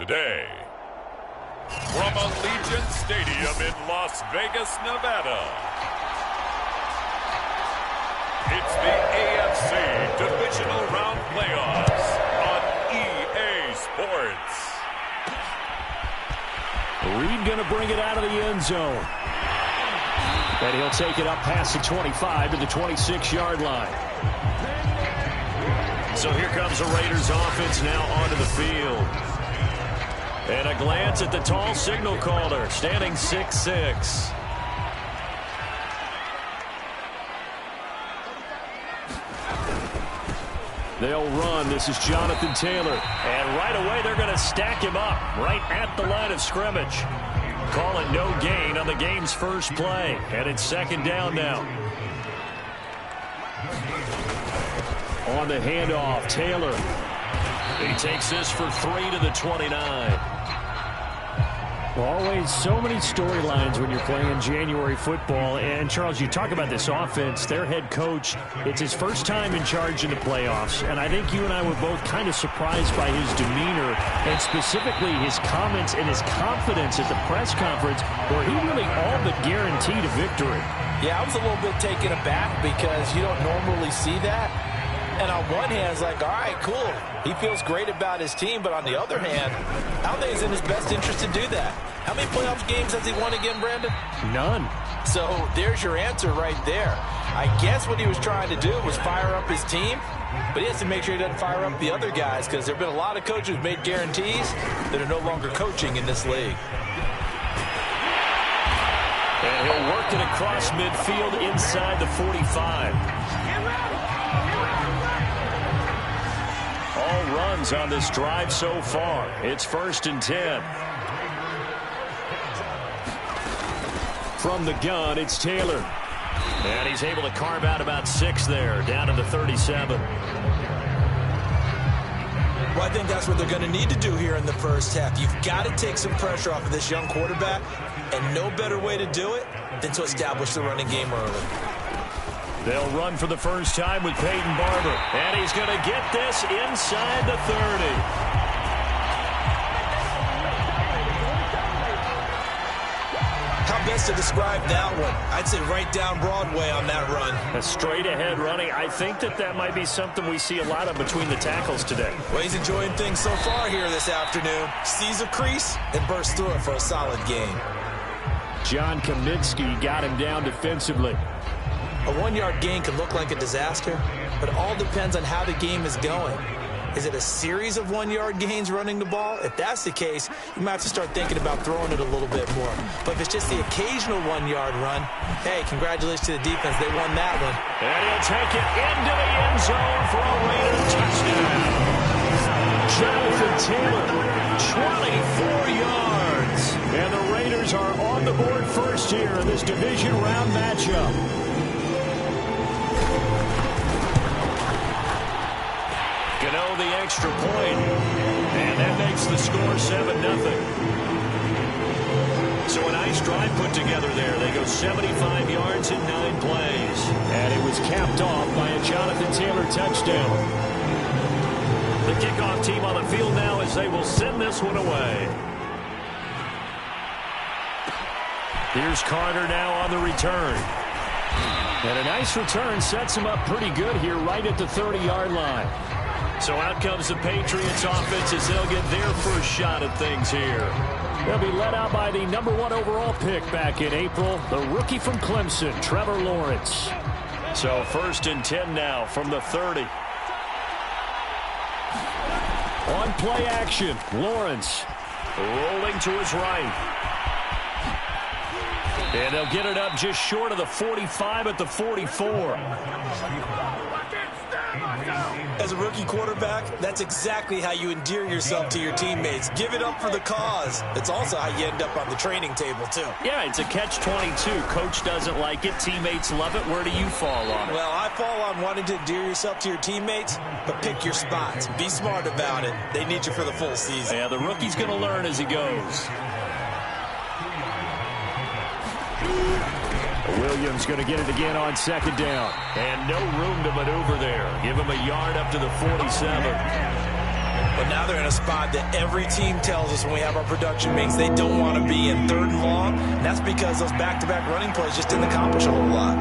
today. From Allegiant Stadium in Las Vegas, Nevada, it's the AFC Divisional Round Playoffs on EA Sports. Reed going to bring it out of the end zone. And he'll take it up past the 25 to the 26-yard line. So here comes the Raiders offense now onto the field. And a glance at the tall signal caller, standing 6'6". They'll run. This is Jonathan Taylor. And right away they're going to stack him up right at the line of scrimmage. Call it no gain on the game's first play. And it's second down now. On the handoff, Taylor. He takes this for 3 to the 29. Always so many storylines when you're playing January football. And, Charles, you talk about this offense, their head coach, it's his first time in charge in the playoffs. And I think you and I were both kind of surprised by his demeanor and specifically his comments and his confidence at the press conference where he really all but guaranteed a victory. Yeah, I was a little bit taken aback because you don't normally see that. And on one hand, it's like, all right, cool. He feels great about his team. But on the other hand, I don't think it's in his best interest to do that. How many playoff games has he won again, Brandon? None. So there's your answer right there. I guess what he was trying to do was fire up his team. But he has to make sure he doesn't fire up the other guys because there have been a lot of coaches who've made guarantees that are no longer coaching in this league. And he'll work it across midfield inside the 45. All runs on this drive so far. It's 1st and 10. From the gun, it's Taylor. And he's able to carve out about 6 there, down to the 37. Well, I think that's what they're going to need to do here in the first half. You've got to take some pressure off of this young quarterback, and no better way to do it than to establish the running game early. They'll run for the first time with Peyton Barber. And he's going to get this inside the 30. How best to describe that one? I'd say right down Broadway on that run. A straight-ahead running. I think that might be something we see a lot of between the tackles today. Well, he's enjoying things so far here this afternoon. Sees a crease and bursts through it for a solid gain. John Kaminsky got him down defensively. A 1-yard gain can look like a disaster, but it all depends on how the game is going. Is it a series of 1-yard gains running the ball? If that's the case, you might have to start thinking about throwing it a little bit more. But if it's just the occasional 1-yard run, hey, congratulations to the defense. They won that one. And he'll take it into the end zone for a Raider touchdown. Jonathan Taylor, 24 yards. And the Raiders are on the board first here in this division round matchup. Gano the extra point, and that makes the score 7-0. So a nice drive put together there. They go 75 yards in 9 plays. And it was capped off by a Jonathan Taylor touchdown. The kickoff team on the field now as they will send this one away. Here's Carter now on the return. And a nice return sets him up pretty good here right at the 30-yard line. So out comes the Patriots offense as they'll get their first shot at things here. They'll be led out by the #1 overall pick back in April, the rookie from Clemson, Trevor Lawrence. So 1st and 10 now from the 30. On play action, Lawrence rolling to his right. And they'll get it up just short of the 45 at the 44. As a rookie quarterback, that's exactly how you endear yourself to your teammates. Give it up for the cause. It's also how you end up on the training table, too. Yeah, it's a catch-22. Coach doesn't like it. Teammates love it. Where do you fall on it? Well, I fall on wanting to endear yourself to your teammates, but pick your spots. Be smart about it. They need you for the full season. Yeah, the rookie's going to learn as he goes. Williams going to get it again on 2nd down. And no room to maneuver there. Give him a yard up to the 47. But now they're in a spot that every team tells us when we have our production meetings they don't want to be in, 3rd and long. And that's because those back-to-back running plays just didn't accomplish a whole lot.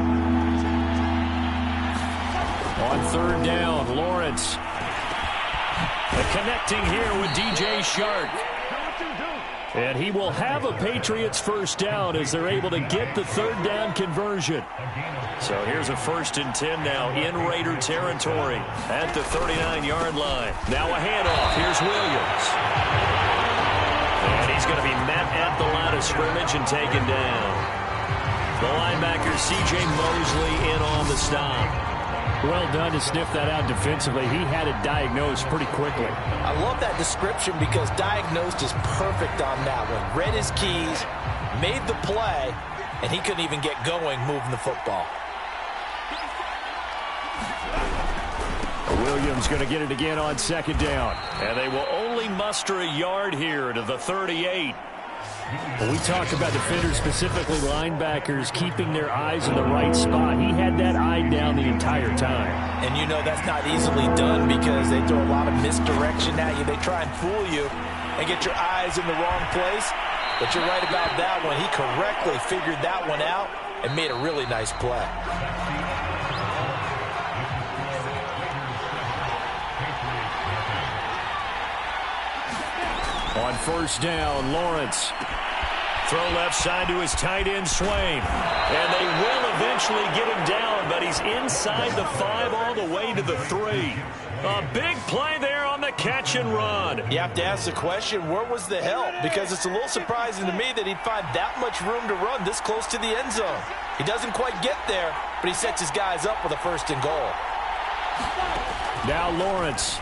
On 3rd down, Lawrence. Connecting here with DJ Shark. And he will have a Patriots first down as they're able to get the 3rd down conversion. So here's a 1st and 10 now in Raider territory at the 39-yard line. Now a handoff. Here's Williams. And he's going to be met at the line of scrimmage and taken down. The linebacker, C.J. Mosley, in on the stop. Well done to sniff that out defensively. He had it diagnosed pretty quickly. I love that description because diagnosed is perfect on that one. Read his keys, made the play, and he couldn't even get going moving the football. Williams going to get it again on 2nd down. And they will only muster a yard here to the 38. When we talk about defenders, specifically linebackers, keeping their eyes in the right spot, he had that eye down the entire time. And you know that's not easily done because they throw a lot of misdirection at you. They try and fool you and get your eyes in the wrong place. But you're right about that one. He correctly figured that one out and made a really nice play. On 1st down, Lawrence. Throw left side to his tight end, Swain. And they will eventually get him down, but he's inside the 5 all the way to the 3. A big play there on the catch and run. You have to ask the question, where was the help? Because it's a little surprising to me that he'd find that much room to run this close to the end zone. He doesn't quite get there, but he sets his guys up with a 1st and goal. Now Lawrence.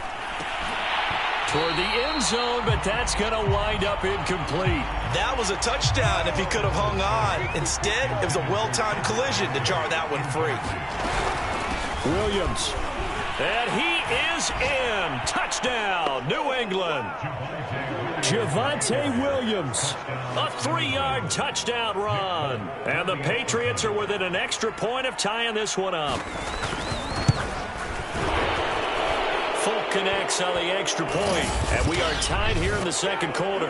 Toward the end zone, but that's going to wind up incomplete. That was a touchdown if he could have hung on. Instead, it was a well-timed collision to jar that one free. Williams. And he is in. Touchdown, New England. Javonte Williams. A 3-yard touchdown run. And the Patriots are within an extra point of tying this one up. Folk connects on the extra point, and we are tied here in the 2nd quarter.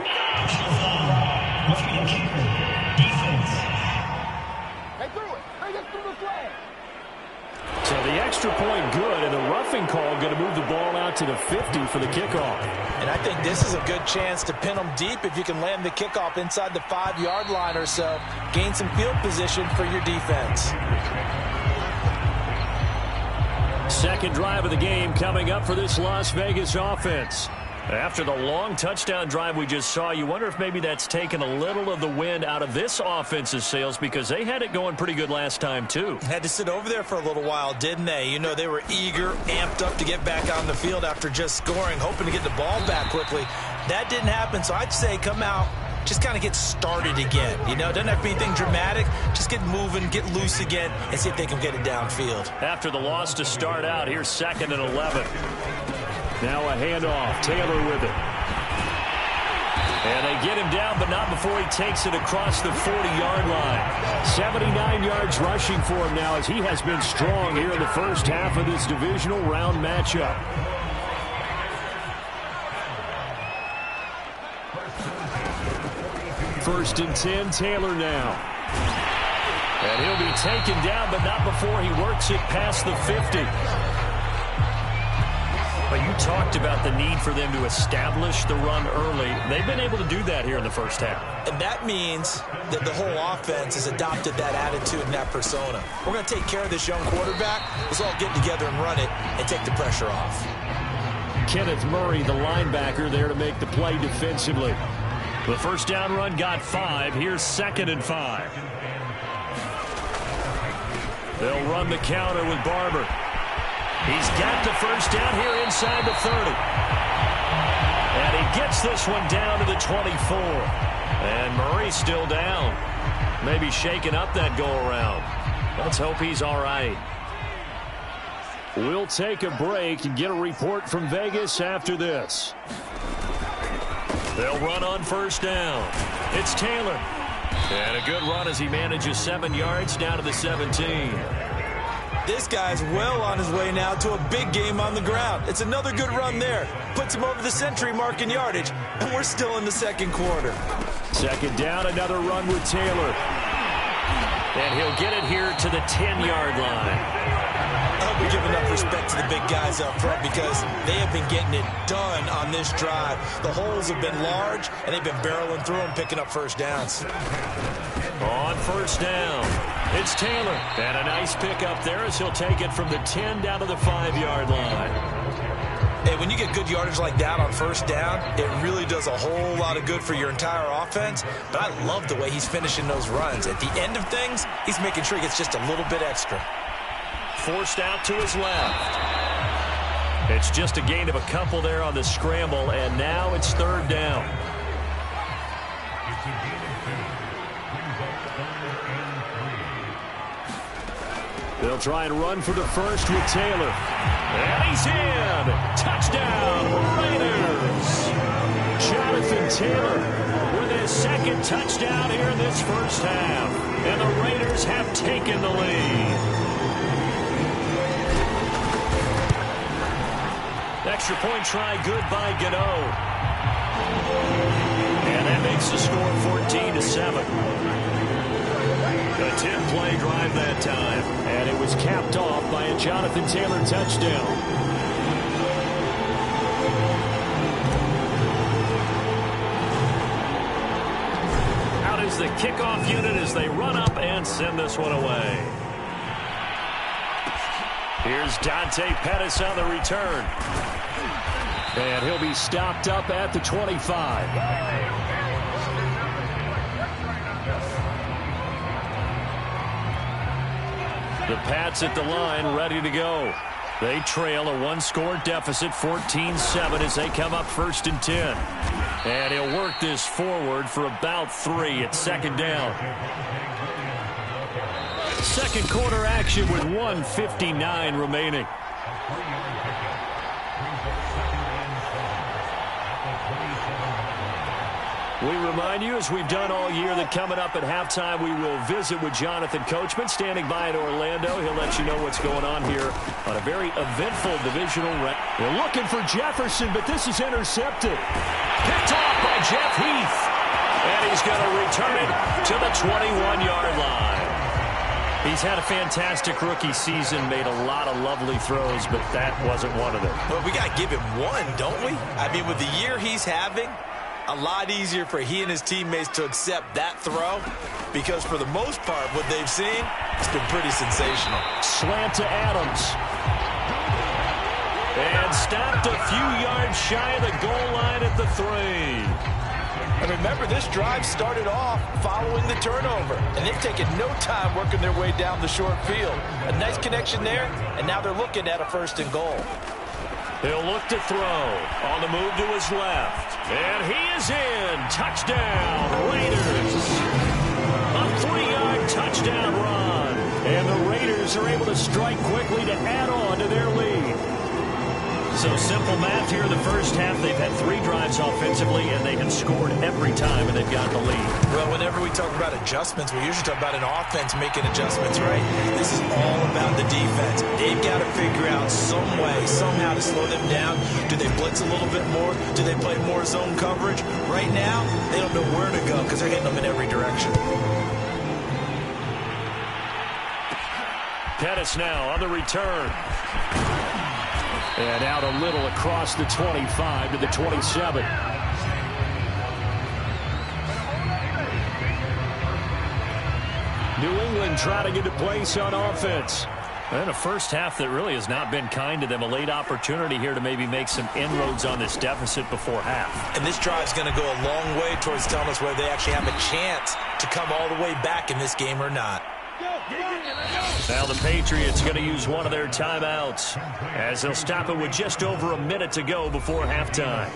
So the extra point good, and the roughing call going to move the ball out to the 50 for the kickoff. And I think this is a good chance to pin them deep if you can land the kickoff inside the 5-yard line or so. Gain some field position for your defense. 2nd drive of the game coming up for this Las Vegas offense. After the long touchdown drive we just saw, you wonder if maybe that's taken a little of the wind out of this offense's sails because they had it going pretty good last time, too. Had to sit over there for a little while, didn't they? You know, they were eager, amped up to get back on the field after just scoring, hoping to get the ball back quickly. That didn't happen, so I'd say come out, just kind of get started again. You know, doesn't have to be anything dramatic. Just get moving, get loose again, and see if they can get it downfield. After the loss to start out, here's 2nd and 11. Now a handoff. Taylor with it. And they get him down, but not before he takes it across the 40-yard line. 79 yards rushing for him now as he has been strong here in the first half of this divisional round matchup. First and 10, Taylor now. And he'll be taken down, but not before he works it past the 50. But you talked about the need for them to establish the run early. They've been able to do that here in the first half. And that means that the whole offense has adopted that attitude and that persona. We're going to take care of this young quarterback. Let's all get together and run it and take the pressure off. Kenneth Murray, the linebacker, there to make the play defensively. The first down run got 5. Here's 2nd and 5. They'll run the counter with Barber. He's got the first down here inside the 30. And he gets this one down to the 24. And Murray's still down. Maybe shaking up that go-around. Let's hope he's all right. We'll take a break and get a report from Vegas after this. They'll run on first down. It's Taylor. And a good run as he manages 7 yards down to the 17. This guy's well on his way now to a big game on the ground. It's another good run there. Puts him over the century mark in yardage, and we're still in the second quarter. Second down, another run with Taylor. And he'll get it here to the 10-yard line. I hope we give enough respect to the big guys up front because they have been getting it done on this drive. The holes have been large, and they've been barreling through them, picking up first downs. On first down, it's Taylor. And a nice pickup there as he'll take it from the 10 down to the 5-yard line. Hey, when you get good yardage like that on first down, it really does a whole lot of good for your entire offense. But I love the way he's finishing those runs. At the end of things, he's making sure he gets just a little bit extra. Forced out to his left. It's just a gain of a couple there on the scramble, and now it's third down. They'll try and run for the first with Taylor. And he's in. Touchdown, Raiders. Jonathan Taylor with his second touchdown here in this first half. And the Raiders have taken the lead. Extra point try good by Gano. And that makes the score 14-7. A 10-play drive that time. And it was capped off by a Jonathan Taylor touchdown. Out is the kickoff unit as they run up and send this one away. Here's Dante Pettis on the return. And he'll be stopped up at the 25. The Pats at the line, ready to go. They trail a one-score deficit, 14-7, as they come up first and 10. And he'll work this forward for about 3 at second down. Second quarter action with 1:59 remaining. We remind you, as we've done all year, that coming up at halftime, we will visit with Jonathan Coachman, standing by in Orlando. He'll let you know what's going on here on a very eventful divisional round. They're looking for Jefferson, but this is intercepted. Picked off by Jeff Heath. And he's going to return it to the 21-yard line. He's had a fantastic rookie season, made a lot of lovely throws, but that wasn't one of them. Well, we got to give him one, don't we? I mean, with the year he's having, a lot easier for he and his teammates to accept that throw because for the most part, what they've seen, it's been pretty sensational. Slant to Adams. And stopped a few yards shy of the goal line at the 3. And remember, this drive started off following the turnover, and they've taken no time working their way down the short field. A nice connection there, and now they're looking at a first and goal. He'll look to throw. On the move to his left. And he is in. Touchdown, Raiders. A 3-yard touchdown run. And the Raiders are able to strike quickly to add on to their lead. So simple math here in the first half. They've had 3 drives offensively, and they have scored every time, and they've got the lead. Well, whenever we talk about adjustments, we usually talk about an offense making adjustments, right? This is all about the defense. They've got to figure out some way, somehow to slow them down. Do they blitz a little bit more? Do they play more zone coverage? Right now, they don't know where to go because they're hitting them in every direction. Pettis now on the return. And out a little across the 25 to the 27. New England trying to get a place on offense. And a first half that really has not been kind to them. A late opportunity here to maybe make some inroads on this deficit before half. And this drive is going to go a long way towards telling us whether they actually have a chance to come all the way back in this game or not. Now the Patriots going to use one of their timeouts as they'll stop it with just over a minute to go before halftime.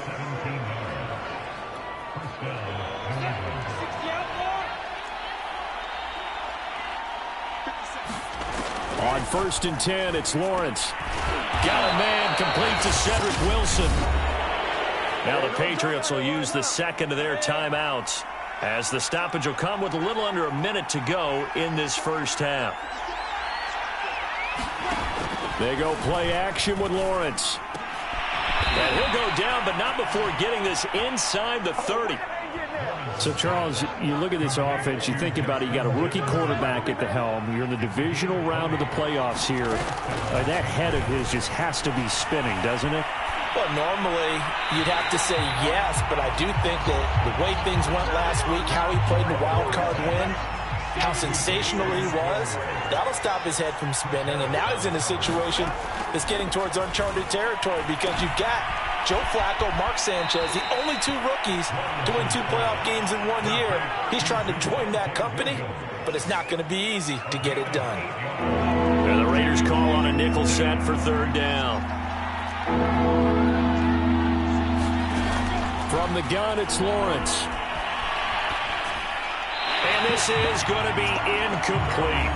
On first and 10, it's Lawrence. Got a man complete to Cedric Wilson. Now the Patriots will use the second of their timeouts as the stoppage will come with a little under a minute to go in this first half. They go play action with Lawrence. And he'll go down, but not before getting this inside the 30. So, Charles, you look at this offense, you think about it, you got a rookie quarterback at the helm. You're in the divisional round of the playoffs here. That head of his just has to be spinning, doesn't it? Well, normally you'd have to say yes, but I do think that the way things went last week, how he played in the wild card win, how sensational he was, that'll stop his head from spinning. And now he's in a situation that's getting towards uncharted territory because you've got Joe Flacco, Mark Sanchez, the only two rookies to win 2 playoff games in 1 year. He's trying to join that company, but it's not going to be easy to get it done. And the Raiders call on a nickel set for 3rd down. From the gun, it's Lawrence. And this is going to be incomplete.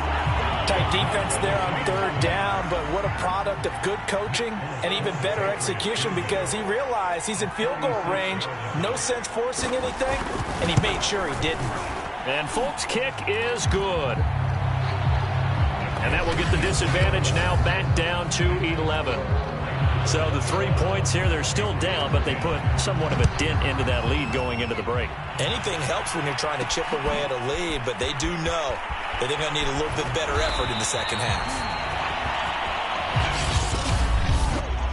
Tight defense there on 3rd down, but what a product of good coaching and even better execution because he realized he's in field goal range. No sense forcing anything, and he made sure he didn't. And Folk's kick is good. And that will get the disadvantage now back down to 11. So the 3 points here, they're still down, but they put somewhat of a dent into that lead going into the break. Anything helps when you're trying to chip away at a lead, but they do know that they're going to need a little bit better effort in the second half.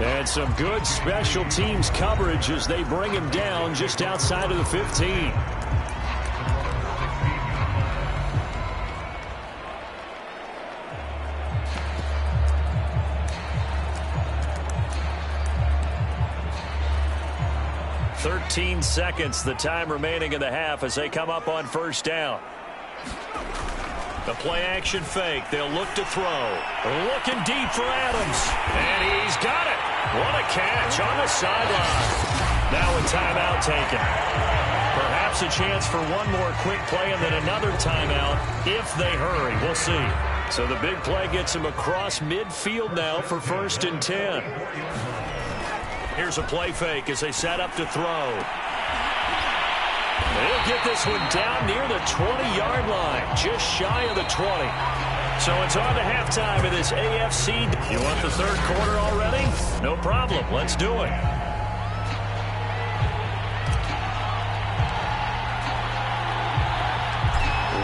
And some good special teams coverage as they bring him down just outside of the 15. Seconds, the time remaining in the half as they come up on 1st down. The play action fake. They'll look to throw. Looking deep for Adams. And he's got it. What a catch on the sideline. Now a timeout taken. Perhaps a chance for one more quick play and then another timeout if they hurry. We'll see. So the big play gets him across midfield now for 1st and 10. Here's a play fake as they set up to throw. They'll get this one down near the 20-yard line, just shy of the 20. So it's on to halftime of this AFC. You want the 3rd quarter already? No problem. Let's do it.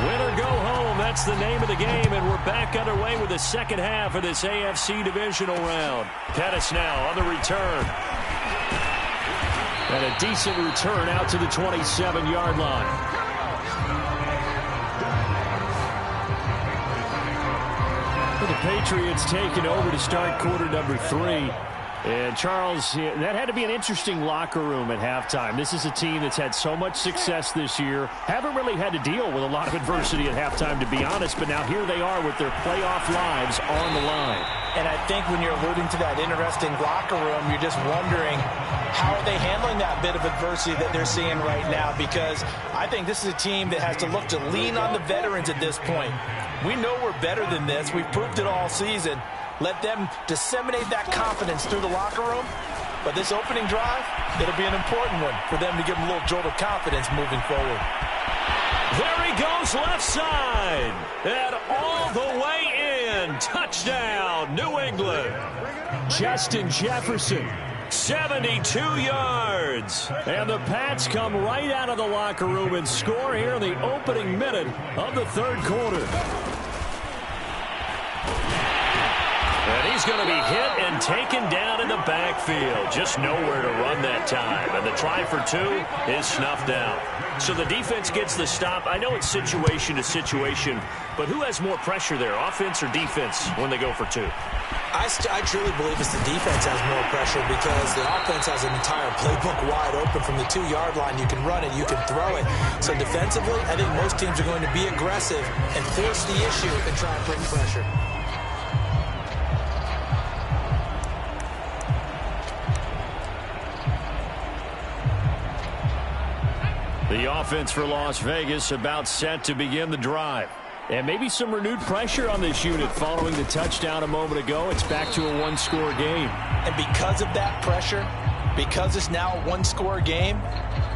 Win or go home, that's the name of the game, and we're back underway with the second half of this AFC divisional round. Pettis now on the return. And a decent return out to the 27-yard line. The Patriots taking over to start quarter number 3. And, Charles, that had to be an interesting locker room at halftime. This is a team that's had so much success this year. Haven't really had to deal with a lot of adversity at halftime, to be honest. But now here they are with their playoff lives on the line. And I think when you're alluding to that interesting locker room, you're just wondering how are they handling that bit of adversity that they're seeing right now? Because I think this is a team that has to look to lean on the veterans at this point. We know we're better than this. We've proved it all season. Let them disseminate that confidence through the locker room. But this opening drive, it'll be an important one for them to give them a little jolt of confidence moving forward. There he goes left side. And all the way in. Touchdown, New England. Justin Jefferson, 72 yards. And the Pats come right out of the locker room and score here in the opening minute of the 3rd quarter. And he's going to be hit and taken down in the backfield. Just nowhere to run that time. And the try for 2 is snuffed out. So the defense gets the stop. I know it's situation to situation, but who has more pressure there, offense or defense, when they go for 2? I truly believe it's the defense has more pressure because the offense has an entire playbook wide open from the 2-yard line. You can run it, you can throw it. So defensively, I think most teams are going to be aggressive and force the issue and try and bring pressure. The offense for Las Vegas about set to begin the drive. And maybe some renewed pressure on this unit following the touchdown a moment ago. It's back to a 1-score game. And because of that pressure, because it's now a 1-score game,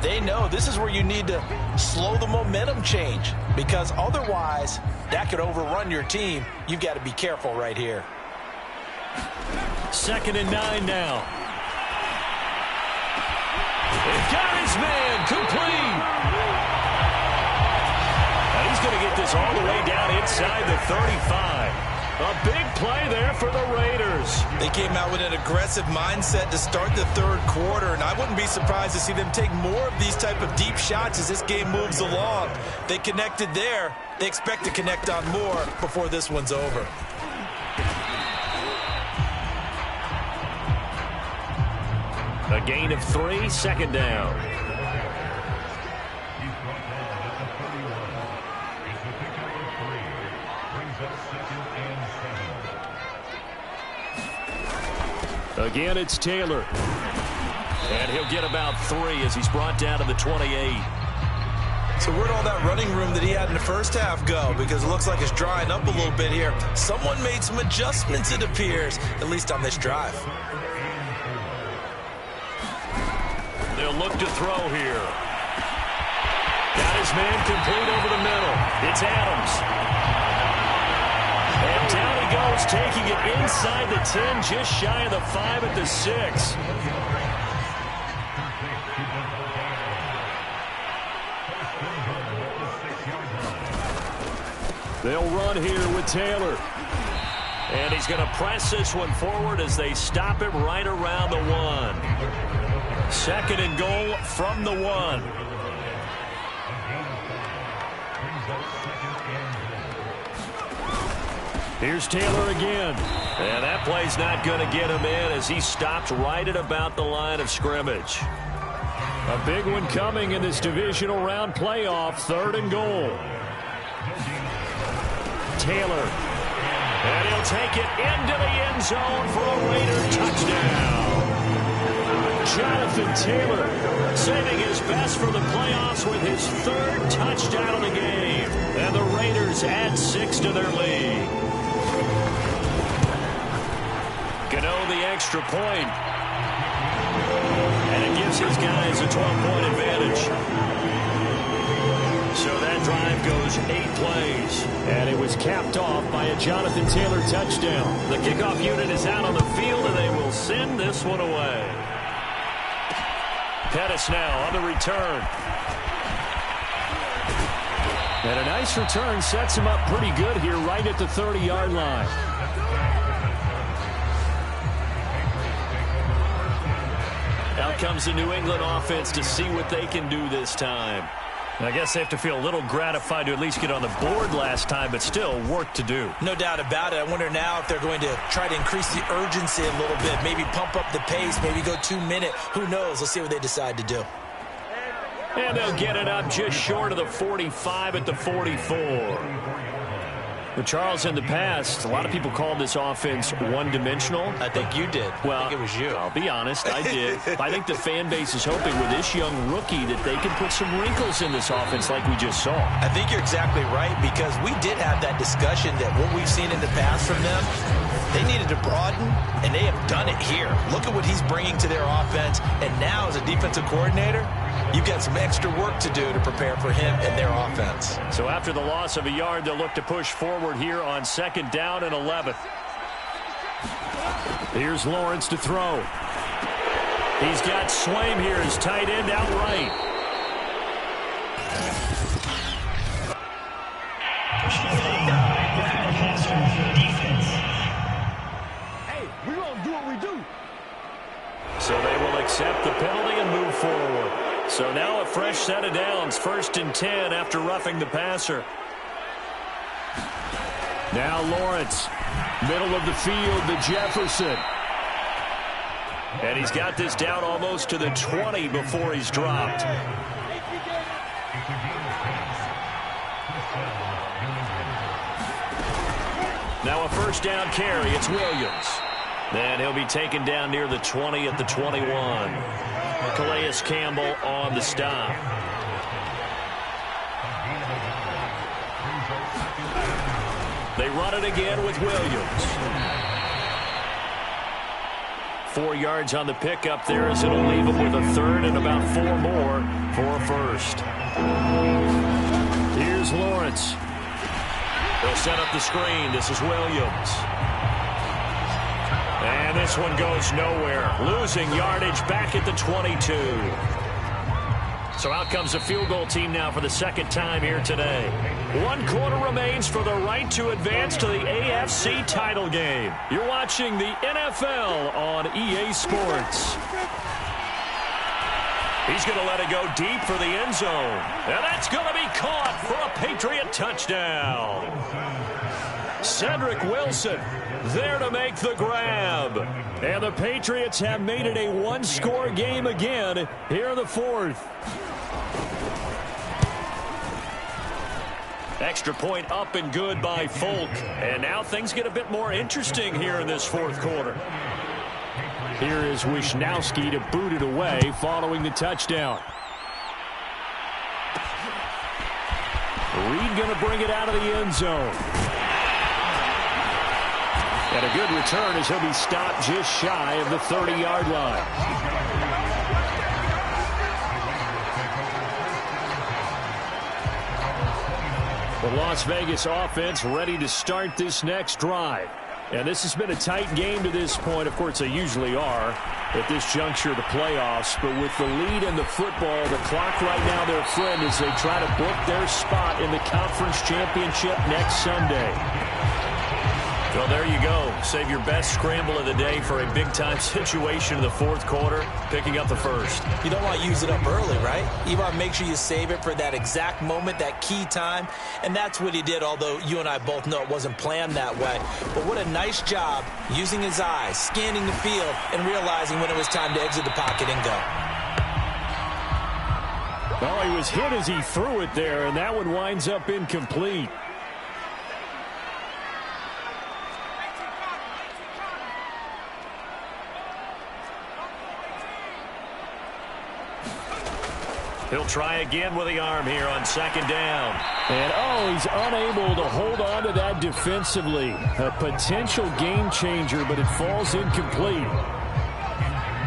they know this is where you need to slow the momentum change. Because otherwise, that could overrun your team. You've got to be careful right here. 2nd and 9 now. They've got his man complete. And he's going to get this all the way down inside the 35. A big play there for the Raiders. They came out with an aggressive mindset to start the third quarter, and I wouldn't be surprised to see them take more of these type of deep shots as this game moves along. They connected there. They expect to connect on more before this one's over. A gain of 3, 2nd down. Again, it's Taylor. And he'll get about 3 as he's brought down to the 28. So where'd all that running room that he had in the first half go? Because it looks like it's drying up a little bit here. Someone made some adjustments, it appears, at least on this drive. They'll look to throw here. Got his man complete over the middle. It's Adams. And down he goes, taking it inside the 10, just shy of the 5 at the 6. They'll run here with Taylor. And he's going to press this one forward as they stop him right around the 1. 2nd and goal from the 1. Here's Taylor again. And that play's not going to get him in as he stopped right at about the line of scrimmage. A big one coming in this divisional round playoff. 3rd and goal. Taylor. And he'll take it into the end zone for a Raider touchdown. Jonathan Taylor saving his best for the playoffs with his 3rd touchdown of the game. And the Raiders add 6 to their lead. Gano the extra point. And it gives his guys a 12-point advantage. So that drive goes 8 plays. And it was capped off by a Jonathan Taylor touchdown. The kickoff unit is out on the field, and they will send this one away. Pettis now on the return. And a nice return sets him up pretty good here right at the 30-yard line. Out comes the New England offense to see what they can do this time. And I guess they have to feel a little gratified to at least get on the board last time, but still work to do. No doubt about it. I wonder now if they're going to try to increase the urgency a little bit, maybe pump up the pace, maybe go 2-minute. Who knows? Let's see what they decide to do. And they'll get it up just short of the 45 at the 44. But Charles, in the past, a lot of people called this offense one-dimensional. I think you did. Well, I think it was you. I'll be honest, I did. I think the fan base is hoping with this young rookie that they can put some wrinkles in this offense like we just saw. I think you're exactly right, because we did have that discussion that what we've seen in the past from them, they needed to broaden, and they have done it here. Look at what he's bringing to their offense, and now as a defensive coordinator, you've got some extra work to do to prepare for him and their offense. So after the loss of a yard, they'll look to push forward here on 2nd down and 11. Here's Lawrence to throw. He's got Swaim here as tight end outright. Hey, we're going to do what we do. So they will accept the penalty and move forward. So now a fresh set of downs, 1st and 10 after roughing the passer. Now Lawrence, middle of the field to Jefferson. And he's got this down almost to the 20 before he's dropped. Now a 1st down carry, it's Williams. And he'll be taken down near the 20 at the 21. Calais Campbell on the stop. They run it again with Williams. 4 yards on the pickup there as it'll leave him with a 3rd and about 4 more for a 1st. Here's Lawrence. They'll set up the screen. This is Williams. And this one goes nowhere. Losing yardage back at the 22. So out comes the field goal team now for the second time here today. 1 quarter remains for the right to advance to the AFC title game. You're watching the NFL on EA Sports. He's going to let it go deep for the end zone. And that's going to be caught for a Patriot touchdown. Cedric Wilson there to make the grab. And the Patriots have made it a one-score game again here in the fourth. Extra point up and good by Folk. And now things get a bit more interesting here in this fourth quarter. Here is Wisnowski to boot it away following the touchdown. Reed going to bring it out of the end zone. And a good return as he'll be stopped just shy of the 30-yard line. The Las Vegas offense ready to start this next drive. And this has been a tight game to this point. Of course, they usually are at this juncture of the playoffs. But with the lead in the football, the clock right now their friend as they try to book their spot in the conference championship next Sunday. Well, there you go. Save your best scramble of the day for a big-time situation in the fourth quarter, picking up the first. You don't want to use it up early, right? You want to make sure you save it for that exact moment, that key time. And that's what he did, although you and I both know it wasn't planned that way. But what a nice job using his eyes, scanning the field, and realizing when it was time to exit the pocket and go. Well, he was hit as he threw it there, and that one winds up incomplete. He'll try again with the arm here on second down. And, he's unable to hold on to that defensively. A potential game changer, but it falls incomplete.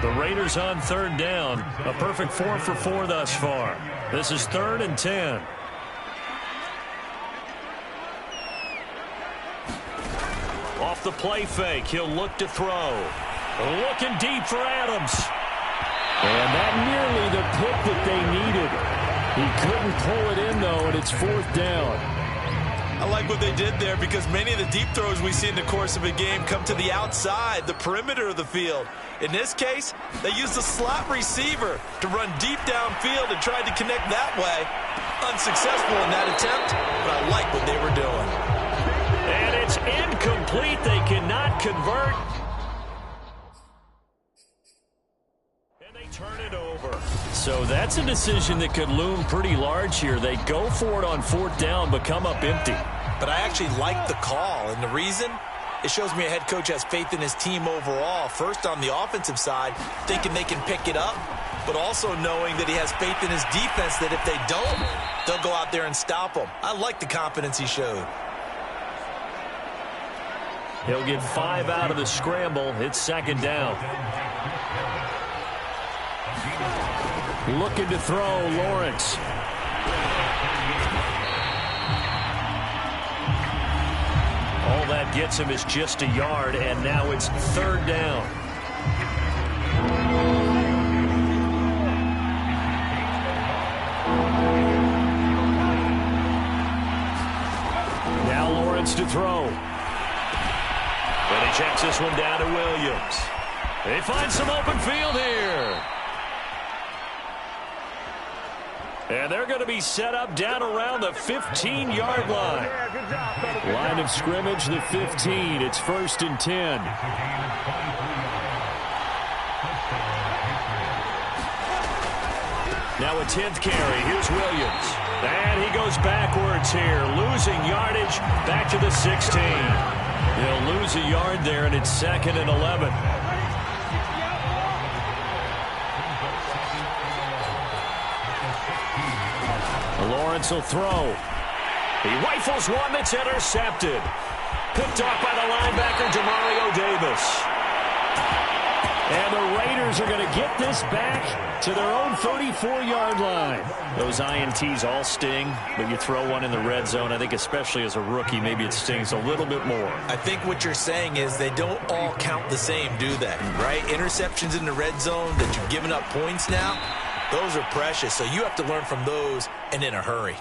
The Raiders on third down. A perfect 4 for 4 thus far. This is 3rd and 10. Off the play fake, he'll look to throw. Looking deep for Adams. And that nearly the pick that they needed. He couldn't pull it in, though, and it's 4th down. I like what they did there because many of the deep throws we see in the course of a game come to the outside, the perimeter of the field. In this case, they used a slot receiver to run deep downfield and tried to connect that way. Unsuccessful in that attempt, but I like what they were doing. And it's incomplete. They cannot convert. Turn it over. So that's a decision that could loom pretty large here. They go for it on 4th down, but come up empty. But I actually like the call, and the reason? It shows me a head coach has faith in his team overall. First on the offensive side, thinking they can pick it up, but also knowing that he has faith in his defense that if they don't, they'll go out there and stop them. I like the confidence he showed. He'll get 5 out of the scramble. It's 2nd down. Looking to throw, Lawrence. All that gets him is just a yard, and now it's 3rd down. Now Lawrence to throw. And he checks this one down to Williams. They find some open field here. And they're going to be set up down around the 15-yard line. Line of scrimmage, the 15. It's 1st and 10. Now a 10th carry. Here's Williams. And he goes backwards here, losing yardage back to the 16. He'll lose a yard there, and it's 2nd and 11. Lawrence will throw. He rifles one that's intercepted. Picked off by the linebacker, Demario Davis. And the Raiders are going to get this back to their own 34-yard line. Those INTs all sting, but you throw one in the red zone, I think especially as a rookie, maybe it stings a little bit more. I think what you're saying is they don't all count the same, do they? Right? Interceptions in the red zone that you've given up points now, those are precious. So you have to learn from those and in a hurry.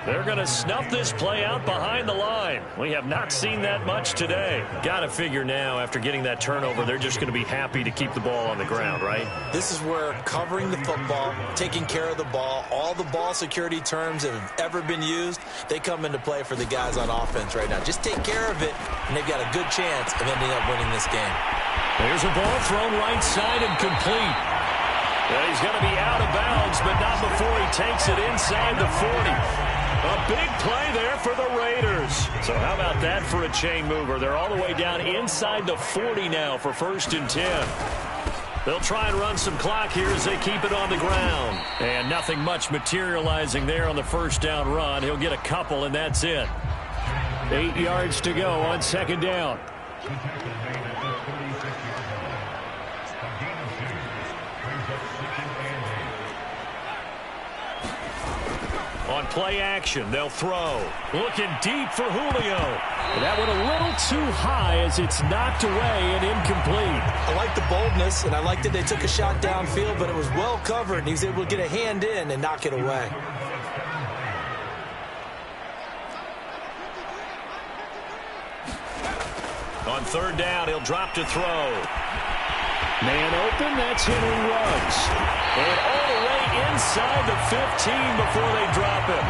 They're going to snuff this play out behind the line. We have not seen that much today. Got to figure now, after getting that turnover, they're just going to be happy to keep the ball on the ground, right? This is where covering the football, taking care of the ball, all the ball security terms that have ever been used, they come into play for the guys on offense right now. Just take care of it, and they've got a good chance of ending up winning this game. There's a ball thrown right side and complete. Well, he's going to be out of bounds, but not before he takes it inside the 40. A big play there for the Raiders. So how about that for a chain mover? They're all the way down inside the 40 now for 1st and 10. They'll try and run some clock here as they keep it on the ground. And nothing much materializing there on the first down run. He'll get a couple, and that's it. 8 yards to go on 2nd down. On play action, they'll throw. Looking deep for Julio. That one a little too high as it's knocked away and incomplete. I like the boldness, and I like that they took a shot downfield, but it was well covered, and he was able to get a hand in and knock it away. On 3rd down, he'll drop to throw. Man open, that's Henry Ruggs. And all the way inside the 15 before they drop him.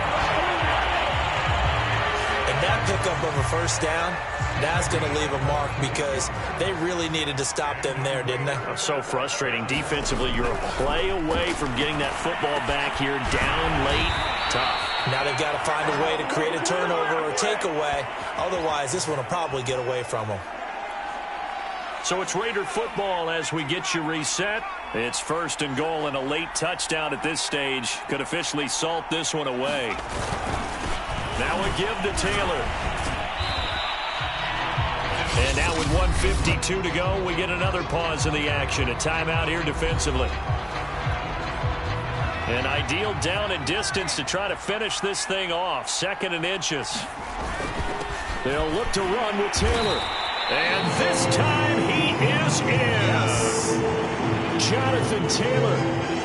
And that pickup of a 1st down, that's going to leave a mark because they really needed to stop them there, didn't they? So frustrating. Defensively, you're a play away from getting that football back here down late. Tough. Now they've got to find a way to create a turnover or takeaway. Otherwise, this one will probably get away from them. So it's Raider football as we get you reset. It's 1st and goal, and a late touchdown at this stage could officially salt this one away. Now a give to Taylor. And now with 1:52 to go, we get another pause in the action. A timeout here defensively. An ideal down and distance to try to finish this thing off. 2nd and inches. They'll look to run with Taylor. And this time he is in. Yes. Jonathan Taylor.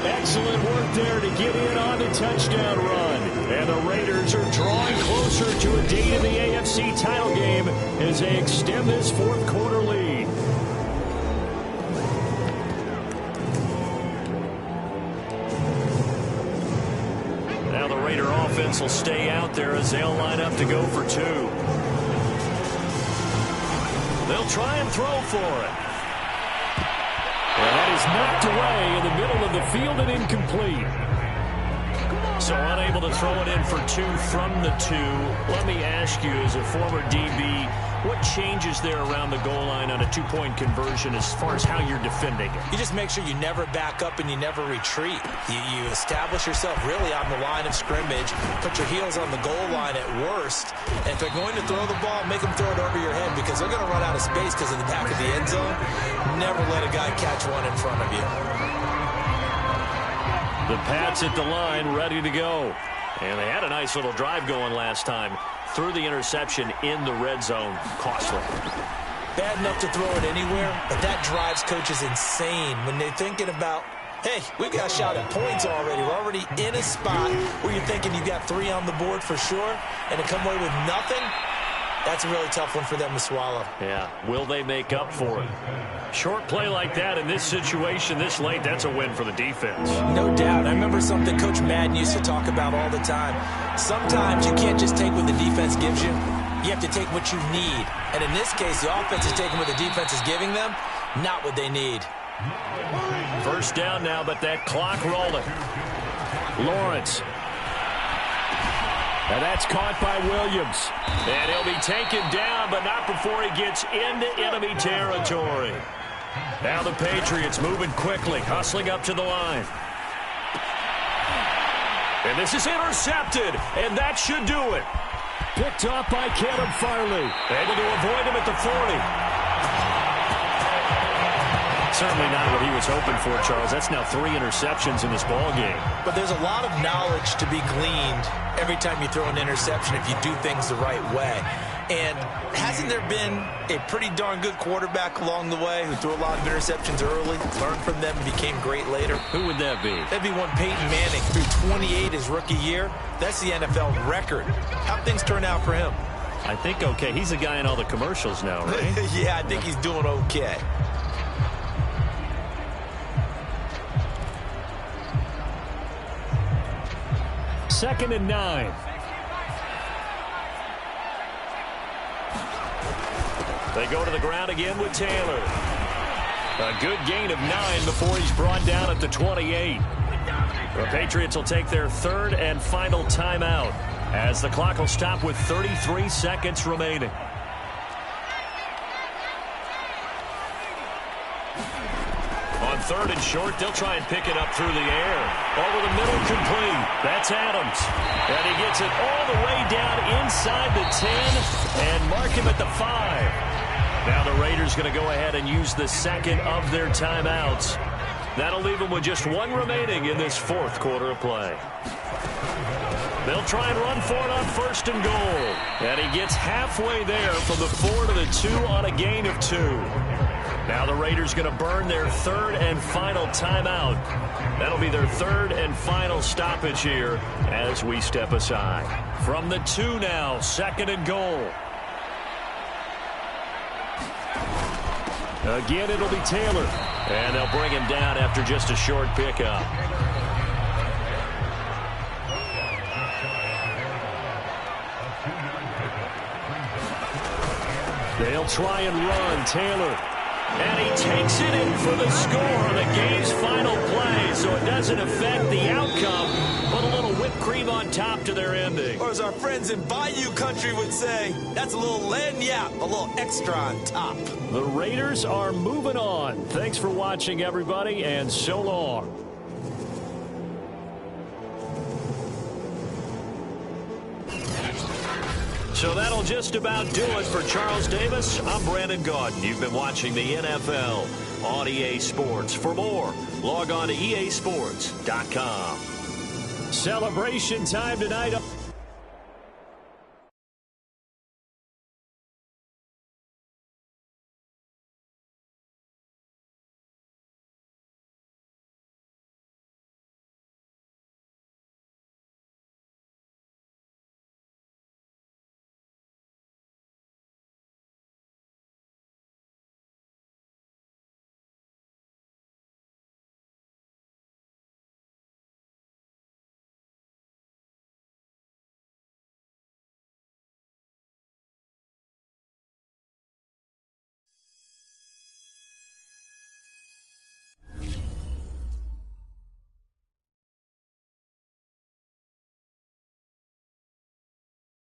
Excellent work there to get in on the touchdown run. And the Raiders are drawing closer to a date in the AFC title game as they extend this 4th quarter lead. Now the Raider offense will stay out there as they'll line up to go for 2. They'll try and throw for it. And that is knocked away in the middle of the field and incomplete. So unable to throw it in for 2 from the 2. Let me ask you, as a former DB, what changes there around the goal line on a 2-point conversion as far as how you're defending it? You just make sure you never back up and you never retreat. You establish yourself really on the line of scrimmage, put your heels on the goal line at worst, and if they're going to throw the ball, make them throw it over your head because they're going to run out of space because of the back of the end zone. Never let a guy catch one in front of you. The Pats at the line, ready to go. And they had a nice little drive going last time. Threw the interception in the red zone. Costly. Bad enough to throw it anywhere, but that drives coaches insane when they're thinking about, hey, we've got a shot at points already. We're already in a spot where you're thinking you've got 3 on the board for sure, and to come away with nothing, that's a really tough one for them to swallow. Yeah, will they make up for it? Short play like that in this situation this late, that's a win for the defense. No doubt. I remember something Coach Madden used to talk about all the time. Sometimes you can't just take what the defense gives you. You have to take what you need. And in this case, the offense is taking what the defense is giving them, not what they need. 1st down now, but that clock rolling. Lawrence. And that's caught by Williams. And he'll be taken down, but not before he gets into enemy territory. Now the Patriots moving quickly, hustling up to the line. And this is intercepted, and that should do it. Picked up by Caleb Farley. Able to avoid him at the 40. Certainly not what he was hoping for, Charles. That's now 3 interceptions in this ball game. But there's a lot of knowledge to be gleaned every time you throw an interception if you do things the right way. And hasn't there been a pretty darn good quarterback along the way who threw a lot of interceptions early, learned from them, and became great later? Who would that be? That'd be one Peyton Manning, threw 28 his rookie year. That's the NFL record. How'd things turn out for him? I think okay. He's a guy in all the commercials now, right? Yeah, I think he's doing okay. Second and 9. They go to the ground again with Taylor. A good gain of 9 before he's brought down at the 28. The Patriots will take their 3rd and final timeout as the clock will stop with 33 seconds remaining. On 3rd and short, they'll try and pick it up through the air. Over the middle, complete. That's Adams. And he gets it all the way down inside the 10 and mark him at the 5. Now the Raiders going to go ahead and use the 2nd of their timeouts. That'll leave them with just 1 remaining in this 4th quarter of play. They'll try and run for it on 1st and goal. And he gets halfway there from the 4 to the 2 on a gain of 2. Now the Raiders going to burn their 3rd and final timeout. That'll be their 3rd and final stoppage here as we step aside. From the 2 now, 2nd and goal. Again, it'll be Taylor. And they'll bring him down after just a short pickup. They'll try and run. Taylor. And he takes it in for the score on the game's final play, so it doesn't affect the outcome, but a little whipped cream on top to their ending. Or as our friends in Bayou Country would say, that's a little lagniappe, a little extra on top. The Raiders are moving on. Thanks for watching, everybody, and so long. So that'll just about do it for Charles Davis. I'm Brandon Gaudin. You've been watching the NFL on EA Sports. For more, log on to easports.com. Celebration time tonight.